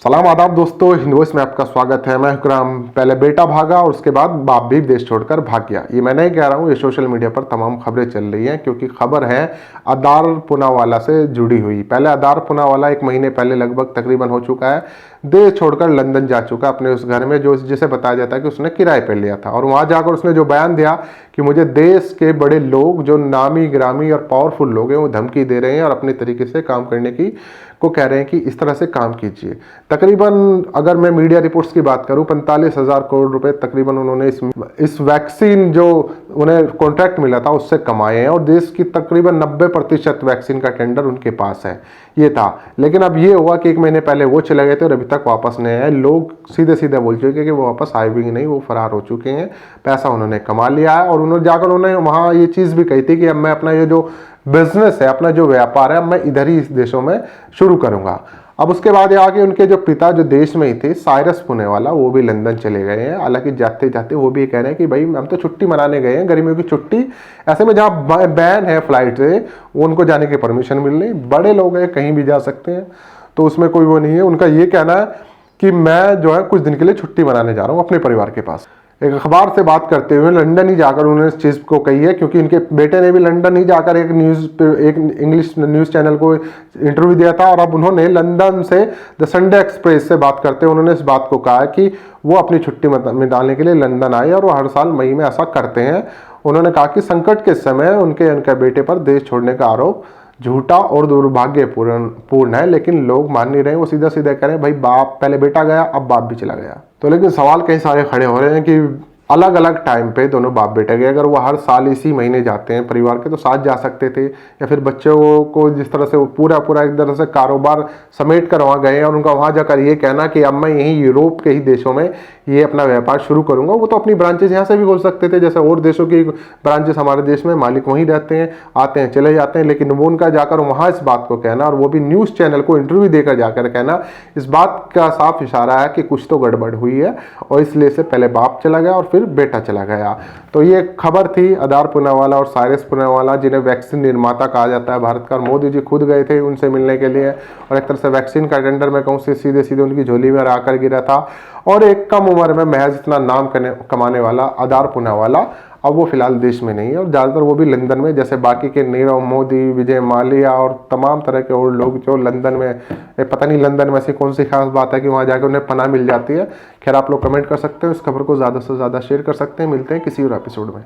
सलाम आदाब दोस्तों, हिंदुस्तान में आपका स्वागत है। मैं हुक्राम। पहले बेटा भागा और उसके बाद बाप भी देश छोड़कर भाग गया। ये मैं नहीं कह रहा हूँ, ये सोशल मीडिया पर तमाम खबरें चल रही हैं क्योंकि खबर है आदार पूनावाला से जुड़ी हुई। पहले आदार पूनावाला 1 महीने पहले लगभग तकरीबन हो चुका है, देश छोड़कर लंदन जा चुका अपने उस घर में जो जिसे बताया जाता है कि उसने किराए पर लिया था। और वहाँ जाकर उसने जो बयान दिया कि मुझे देश के बड़े लोग जो नामी ग्रामी और पावरफुल लोग हैं वो धमकी दे रहे हैं और अपने तरीके से काम करने की को कह रहे हैं कि इस तरह से काम कीजिए। तकरीबन अगर मैं मीडिया रिपोर्ट्स की बात करूं 45,000 करोड़ रुपए तकरीबन उन्होंने इस वैक्सीन जो उन्हें कॉन्ट्रैक्ट मिला था उससे कमाए हैं और देश की तकरीबन 90% वैक्सीन का टेंडर उनके पास है। ये था, लेकिन अब ये हुआ कि 1 महीने पहले वो चले गए थे और अभी तक वापस नहीं आए। लोग सीधे सीधे बोल चुके कि वो वापस आए भी नहीं, वो फरार हो चुके हैं। पैसा उन्होंने कमा लिया है और उन्होंने जाकर उन्होंने वहाँ ये चीज़ भी कही थी कि अब मैं अपना ये जो बिजनेस है, अपना जो व्यापार है, मैं इधर ही इस देशों में शुरू करूंगा। अब उसके बाद ये आगे उनके जो पिता जो देश में ही थे, साइरस पुनेवाला, वो भी लंदन चले गए हैं। हालांकि जाते जाते वो भी कह रहे हैं कि भाई हम तो छुट्टी मनाने गए हैं, गर्मियों की छुट्टी। ऐसे में जहाँ बैन है फ्लाइट से, वो उनको जाने की परमिशन मिल रही। बड़े लोग हैं, कहीं भी जा सकते हैं, तो उसमें कोई वो नहीं है। उनका ये कहना है कि मैं जो है कुछ दिन के लिए छुट्टी मनाने जा रहा हूँ अपने परिवार के पास। एक अखबार से बात करते हुए लंदन ही जाकर उन्होंने इस चीज़ को कही है, क्योंकि इनके बेटे ने भी लंदन ही जाकर एक इंग्लिश न्यूज़ चैनल को इंटरव्यू दिया था। और अब उन्होंने लंदन से द संडे एक्सप्रेस से बात करते हुए उन्होंने इस बात को कहा है कि वो अपनी छुट्टी में डालने के लिए लंदन आए और वो हर साल मई में ऐसा करते हैं। उन्होंने कहा कि संकट के समय उनके बेटे पर देश छोड़ने का आरोप झूठा और दुर्भाग्यपूर्ण है, लेकिन लोग मान नहीं रहे। वो सीधा सीधा कह रहे हैं भाई बाप, पहले बेटा गया अब बाप भी चला गया। तो लेकिन सवाल कई सारे खड़े हो रहे हैं कि अलग अलग टाइम पे दोनों बाप बेटे गए, अगर वो हर साल इसी महीने जाते हैं परिवार के तो साथ जा सकते थे, या फिर बच्चों को जिस तरह से वो पूरा एक तरह से कारोबार समेट कर वहाँ गए और उनका वहाँ जाकर ये कहना कि अब मैं यहीं यूरोप के ही देशों में ये अपना व्यापार शुरू करूंगा। वो तो अपनी ब्रांचेस यहाँ से भी खोल सकते थे, जैसे और देशों की ब्रांचेस हमारे देश में, मालिक वहीं रहते हैं, आते हैं चले जाते हैं। लेकिन वो उनका जाकर वहाँ इस बात को कहना, और वो भी न्यूज़ चैनल को इंटरव्यू देकर जाकर कहना, इस बात का साफ इशारा है कि कुछ तो गड़बड़ हुई है और इसलिए से पहले बाप चला गया और फिर बेटा चला गया। तो ये खबर थी आदार पूनावाला और साइरस पूनावाला, जिन्हें वैक्सीन निर्माता कहा जाता है भारत का। और मोदी जी खुद गए थे उनसे मिलने के लिए और एक तरह से वैक्सीन का टेंडर मैं कहूँ सीधे सीधे उनकी झोली में आकर गिरा था। और एक कम उम्र में महज इतना नाम कमाने वाला आदार पूनावाला अब वो फिलहाल देश में नहीं है और ज़्यादातर वो भी लंदन में, जैसे बाकी के नीरव मोदी, विजय माल्या और तमाम तरह के और लोग जो लंदन में, पता नहीं लंदन में ऐसी कौन सी खास बात है कि वहाँ जाकर उन्हें पनाह मिल जाती है। खैर, आप लोग कमेंट कर सकते हैं, इस खबर को ज़्यादा से ज़्यादा शेयर कर सकते हैं। मिलते हैं किसी और एपिसोड में।